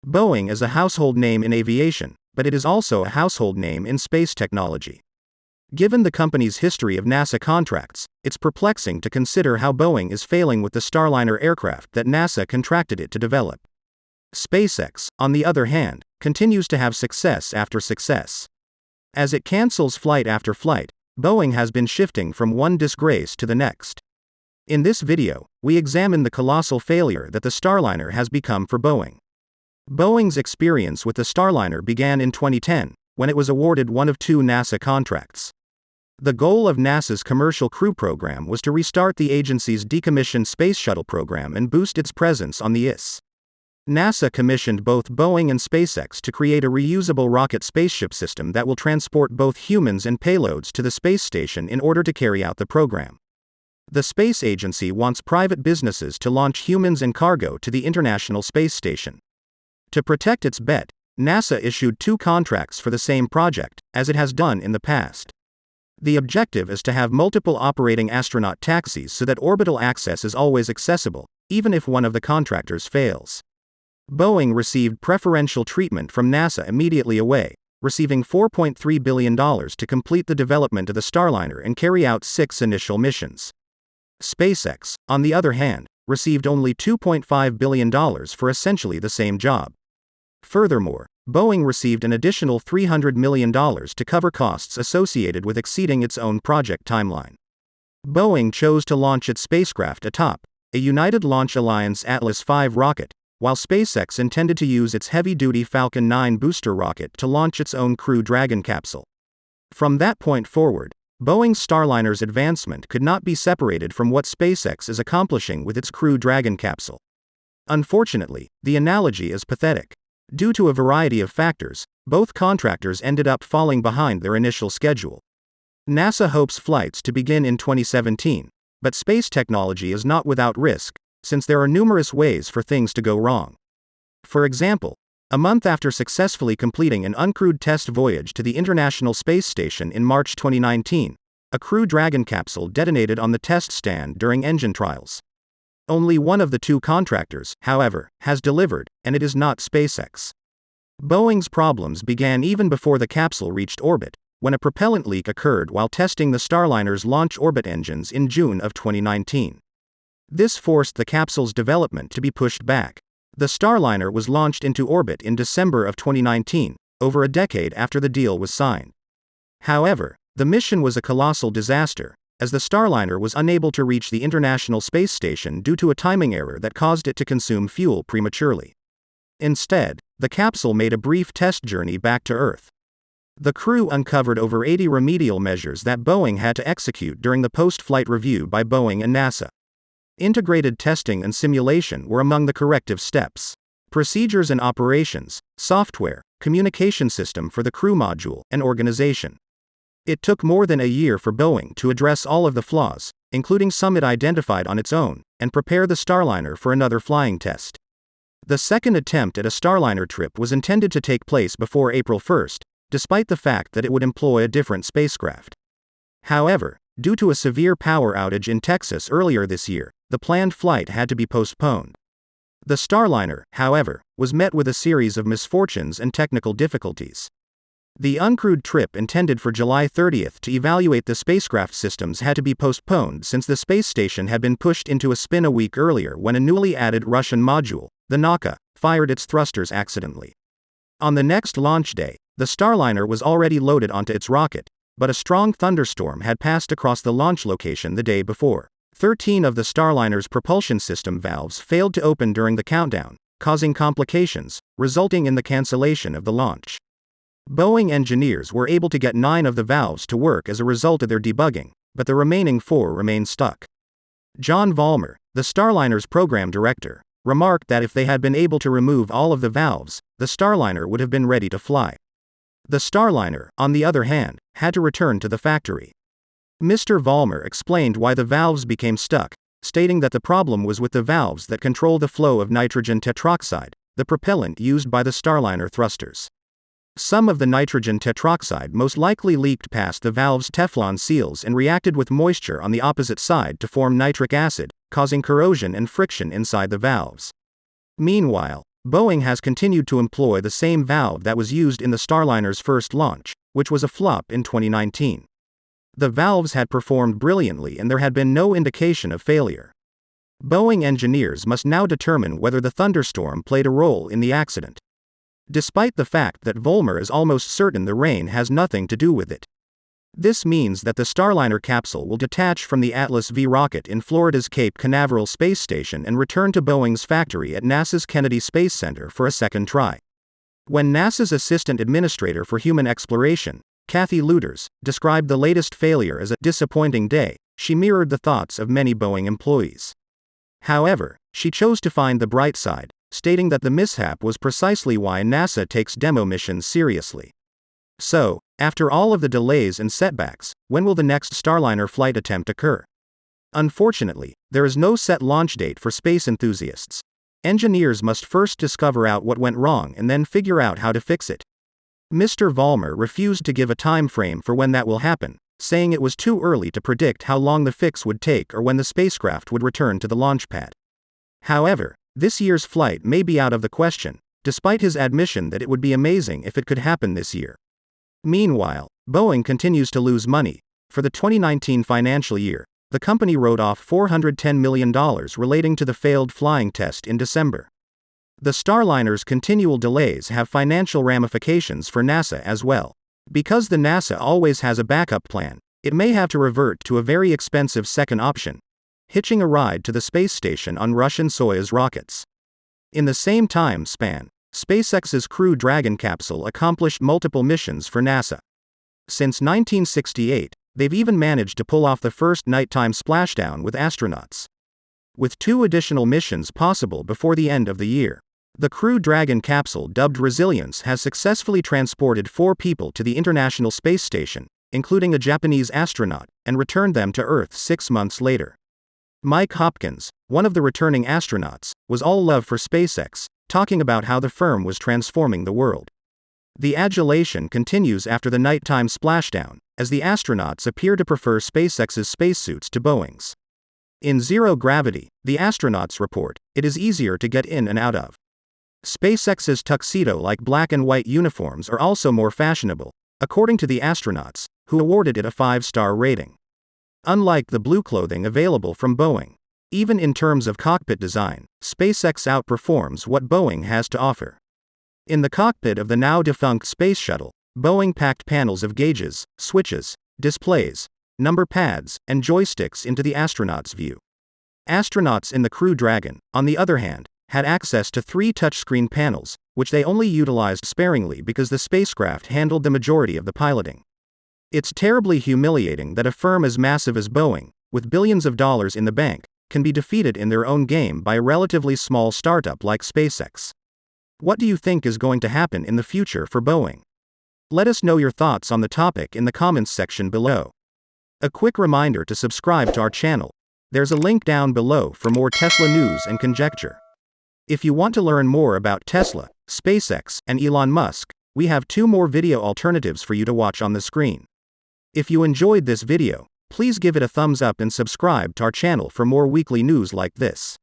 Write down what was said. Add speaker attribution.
Speaker 1: Boeing is a household name in aviation, but it is also a household name in space technology. Given the company's history of NASA contracts, it's perplexing to consider how Boeing is failing with the Starliner aircraft that NASA contracted it to develop. SpaceX, on the other hand, continues to have success after success. As it cancels flight after flight, Boeing has been shifting from one disgrace to the next. In this video, we examine the colossal failure that the Starliner has become for Boeing. Boeing's experience with the Starliner began in 2010, when it was awarded one of two NASA contracts. The goal of NASA's Commercial Crew Program was to restart the agency's decommissioned space shuttle program and boost its presence on the ISS. NASA commissioned both Boeing and SpaceX to create a reusable rocket spaceship system that will transport both humans and payloads to the space station in order to carry out the program. The space agency wants private businesses to launch humans and cargo to the International Space Station. To protect its bet, NASA issued two contracts for the same project, as it has done in the past. The objective is to have multiple operating astronaut taxis so that orbital access is always accessible, even if one of the contractors fails. Boeing received preferential treatment from NASA immediately away, receiving $4.3 billion to complete the development of the Starliner and carry out 6 initial missions. SpaceX, on the other hand, received only $2.5 billion for essentially the same job. Furthermore, Boeing received an additional $300 million to cover costs associated with exceeding its own project timeline. Boeing chose to launch its spacecraft atop a United Launch Alliance Atlas V rocket, while SpaceX intended to use its heavy-duty Falcon 9 booster rocket to launch its own Crew Dragon capsule. From that point forward, Boeing's Starliner's advancement could not be separated from what SpaceX is accomplishing with its Crew Dragon capsule. Unfortunately, the analogy is pathetic. Due to a variety of factors, both contractors ended up falling behind their initial schedule. NASA hopes flights to begin in 2017, but space technology is not without risk, since there are numerous ways for things to go wrong. For example, a month after successfully completing an uncrewed test voyage to the International Space Station in March 2019, a Crew Dragon capsule detonated on the test stand during engine trials. Only one of the two contractors, however, has delivered, and it is not SpaceX. Boeing's problems began even before the capsule reached orbit, when a propellant leak occurred while testing the Starliner's launch orbit engines in June of 2019. This forced the capsule's development to be pushed back. The Starliner was launched into orbit in December of 2019, over a decade after the deal was signed. However, the mission was a colossal disaster, as the Starliner was unable to reach the International Space Station due to a timing error that caused it to consume fuel prematurely. Instead, the capsule made a brief test journey back to Earth. The crew uncovered over 80 remedial measures that Boeing had to execute during the post-flight review by Boeing and NASA. Integrated testing and simulation were among the corrective steps. Procedures and operations, software, communication system for the crew module, and organization. It took more than a year for Boeing to address all of the flaws, including some it identified on its own, and prepare the Starliner for another flying test. The second attempt at a Starliner trip was intended to take place before April 1st, despite the fact that it would employ a different spacecraft. However, due to a severe power outage in Texas earlier this year, the planned flight had to be postponed. The Starliner, however, was met with a series of misfortunes and technical difficulties. The uncrewed trip intended for July 30th to evaluate the spacecraft systems had to be postponed since the space station had been pushed into a spin a week earlier when a newly added Russian module, the Nauka, fired its thrusters accidentally. On the next launch day, the Starliner was already loaded onto its rocket, but a strong thunderstorm had passed across the launch location the day before. 13 of the Starliner's propulsion system valves failed to open during the countdown, causing complications, resulting in the cancellation of the launch. Boeing engineers were able to get 9 of the valves to work as a result of their debugging, but the remaining 4 remained stuck. John Vollmer, the Starliner's program director, remarked that if they had been able to remove all of the valves, the Starliner would have been ready to fly. The Starliner, on the other hand, had to return to the factory. Mr. Vollmer explained why the valves became stuck, stating that the problem was with the valves that control the flow of nitrogen tetroxide, the propellant used by the Starliner thrusters. Some of the nitrogen tetroxide most likely leaked past the valve's Teflon seals and reacted with moisture on the opposite side to form nitric acid, causing corrosion and friction inside the valves. Meanwhile, Boeing has continued to employ the same valve that was used in the Starliner's first launch, which was a flop in 2019. The valves had performed brilliantly and there had been no indication of failure. Boeing engineers must now determine whether the thunderstorm played a role in the accident. Despite the fact that Vollmer is almost certain the rain has nothing to do with it. This means that the Starliner capsule will detach from the Atlas V rocket in Florida's Cape Canaveral Space Station and return to Boeing's factory at NASA's Kennedy Space Center for a second try. When NASA's Assistant Administrator for Human Exploration, Kathy Luters, described the latest failure as a disappointing day, she mirrored the thoughts of many Boeing employees. However, she chose to find the bright side, stating that the mishap was precisely why NASA takes demo missions seriously. So, after all of the delays and setbacks, when will the next Starliner flight attempt occur? Unfortunately, there is no set launch date for space enthusiasts. Engineers must first discover out what went wrong and then figure out how to fix it. Mr. Vollmer refused to give a time frame for when that will happen, saying it was too early to predict how long the fix would take or when the spacecraft would return to the launch pad. However, this year's flight may be out of the question, despite his admission that it would be amazing if it could happen this year. Meanwhile, Boeing continues to lose money. For the 2019 financial year, the company wrote off $410 million relating to the failed flying test in December. The Starliner's continual delays have financial ramifications for NASA as well. Because the NASA always has a backup plan, it may have to revert to a very expensive second option, hitching a ride to the space station on Russian Soyuz rockets. In the same time span, SpaceX's Crew Dragon capsule accomplished multiple missions for NASA. Since 1968, they've even managed to pull off the first nighttime splashdown with astronauts. With 2 additional missions possible before the end of the year, the Crew Dragon capsule, dubbed Resilience, has successfully transported 4 people to the International Space Station, including a Japanese astronaut, and returned them to Earth 6 months later. Mike Hopkins, one of the returning astronauts, was all love for SpaceX, talking about how the firm was transforming the world. The adulation continues after the nighttime splashdown, as the astronauts appear to prefer SpaceX's spacesuits to Boeing's. In zero gravity, the astronauts report, it is easier to get in and out of. SpaceX's tuxedo-like black and white uniforms are also more fashionable, according to the astronauts, who awarded it a 5-star rating. Unlike the blue clothing available from Boeing, even in terms of cockpit design, SpaceX outperforms what Boeing has to offer. In the cockpit of the now-defunct Space Shuttle, Boeing packed panels of gauges, switches, displays, number pads, and joysticks into the astronauts' view. Astronauts in the Crew Dragon, on the other hand, had access to 3 touchscreen panels, which they only utilized sparingly because the spacecraft handled the majority of the piloting. It's terribly humiliating that a firm as massive as Boeing, with billions of dollars in the bank, can be defeated in their own game by a relatively small startup like SpaceX. What do you think is going to happen in the future for Boeing? Let us know your thoughts on the topic in the comments section below. A quick reminder to subscribe to our channel. There's a link down below for more Tesla news and conjecture. If you want to learn more about Tesla, SpaceX, and Elon Musk, we have 2 more video alternatives for you to watch on the screen. If you enjoyed this video, please give it a thumbs up and subscribe to our channel for more weekly news like this.